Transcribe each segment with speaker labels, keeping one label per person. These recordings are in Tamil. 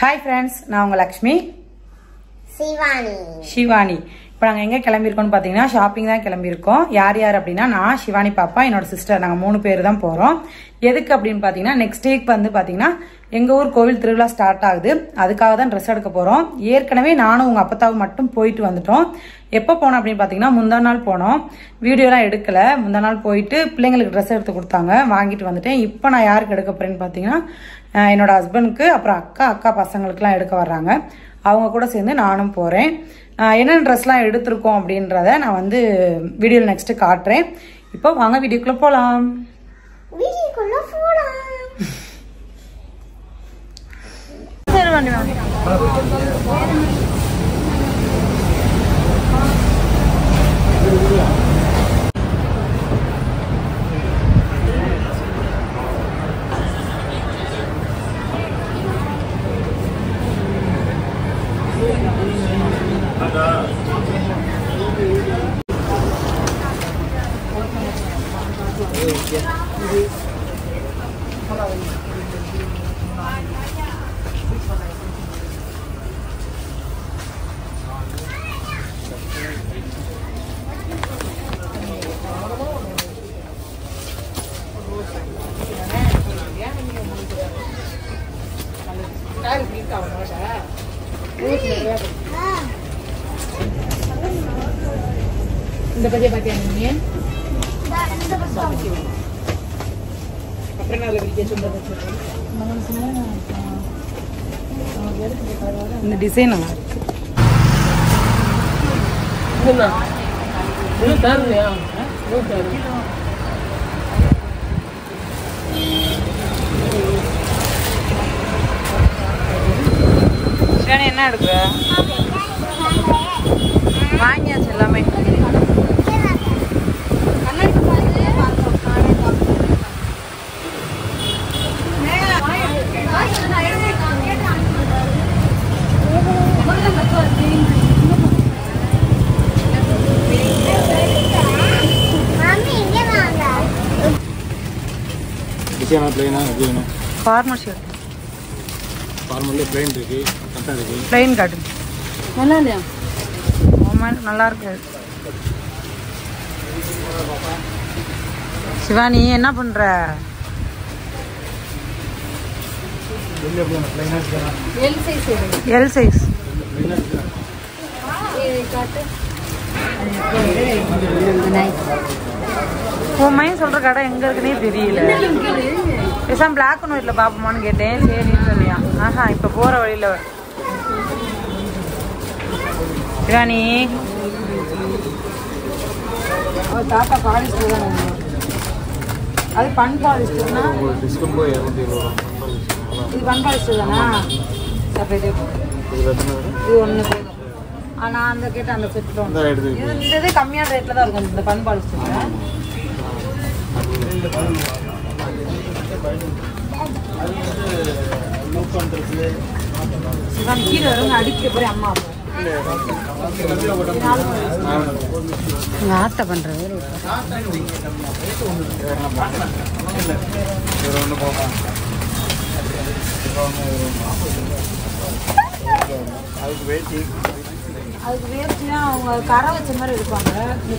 Speaker 1: Hi friends, நான் உங்க லக்ஷ்மி சிவானி. இப்போ நாங்க எங்க கிளம்பி இருக்கோம்னு பாத்தீங்கன்னா ஷாப்பிங் தான் கிளம்பி இருக்கோம். யார் யார் அப்படின்னா நான், சிவானி பாப்பா, என்னோட சிஸ்டர், நாங்க 3 பேர் தான் போறோம். எதுக்கு அப்படின்னு பாத்தீங்கன்னா நெக்ஸ்ட் வீக் வந்து பாத்தீங்கன்னா எங்க ஊர் கோவில் திருவிழா ஸ்டார்ட் ஆகுது. அதுக்காக தான் ட்ரெஸ் எடுக்க போறோம். ஏற்கனவே நானும் உங்க அப்பத்தாவும் மட்டும் போயிட்டு வந்துட்டோம். எப்ப போனோம் அப்படின்னு பாத்தீங்கன்னா முந்தா நாள் போனோம். வீடியோலாம் எடுக்கல. முந்தா நாள் போயிட்டு பிள்ளைங்களுக்கு ட்ரெஸ் எடுத்து கொடுத்தாங்க, வாங்கிட்டு வந்துட்டேன். இப்போ நான் யாருக்கு எடுக்க போறேன்னு பாத்தீங்கன்னா என்னோட ஹஸ்பண்டுக்கு, அப்புறம் அக்கா பசங்களுக்குலாம் எடுக்க வர்றாங்க. அவங்க கூட சேர்ந்து நானும் போறேன். என்னென்ன ட்ரெஸ்லாம் எடுத்திருக்கோம் அப்படின்றத நான் வந்து வீடியோவில் நெக்ஸ்ட் காட்டுறேன். இப்போ வாங்க வீடியோக்குள்ள போலாம். இந்த பத்திய பாத்தியா நீங்க? இந்த டிசைன் நல்லா இருக்கு. என்ன எடுக்கிற? வாங்கியாச்சு எல்லாமே. Formal shirt.
Speaker 2: ஃபார்மல்ல ப்ளைன் இருக்கு, கட்டா இருக்கு.
Speaker 1: ப்ளைன் காட்டு. நல்லா இல்லையா? ஆமா, நல்லா இருக்கு. சிவானி என்ன பண்ற? L size. உன் மைண்ட் சொல்ற கடை எங்க இருக்குன்னே தெரியல. பேசாம பிளாக் அண்ட் ஒயிட்ல பாப்போமான்னு கேட்டேன். சரின்னு சொன்னியா? ஆஹா, இப்ப போற வழியில சிவானி தாத்தா பாலிஸ்டர் தான். அது பன் பாலிஸ்டர்னா இது பன் பாலிஸ்டர் தானா? இது ஒண்ணு போதும். ஆனா அந்த கேட்ட அந்த செட் இந்த இது கம்மியான ரேட்ல தான் இருக்கும். இந்த பன் பாலிஸ்டர் கீழே வரும். அடிக்க போய் அம்மா ஆத்த பண்றது அதுக்கு வேஸ்ட்னா அவங்க கரை வச்ச மாதிரி இருப்பாங்க.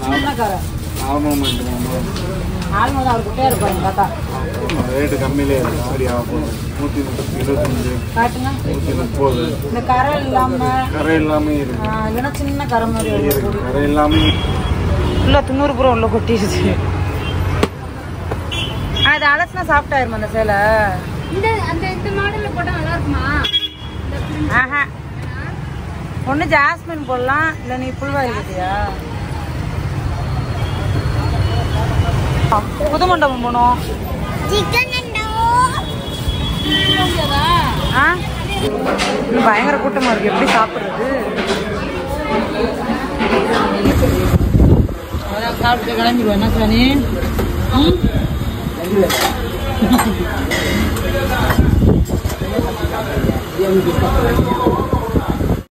Speaker 1: சின்ன கரை ஆல்மோதா அவர் குட்டையா இருப்பாங்க. பார்த்தா
Speaker 2: ரேட்டு கம்மியிலே சரி ஆகும். 125
Speaker 1: காட்டுங்க.
Speaker 2: 130.
Speaker 1: இந்த கரை இல்லாம
Speaker 2: இருக்கு.
Speaker 1: இல்லைன்னா சின்ன கரை மாதிரி
Speaker 2: இருக்கு. கரை இல்லாம
Speaker 1: உள்ள 90 ரூபா உள்ள கொட்டிடுச்சு. அது அலசினா சாஃப்ட் ஆயிருமா அந்த சேலை?
Speaker 3: இந்த மாடல்ல போட்டா நல்லா இருக்குமா?
Speaker 1: ஆஹா, ஒண்ணு ஜாஸ்மின் போடலாம், இல்ல நீ புல்வாரி கேட்டியா? புது மண்டபம் போனோம். பயங்கர கூட்டமா இருக்கு. எப்படி சாப்பிடுறது? சாப்பிட்டு கிளம்பிடுவோம். என்ன சாணி?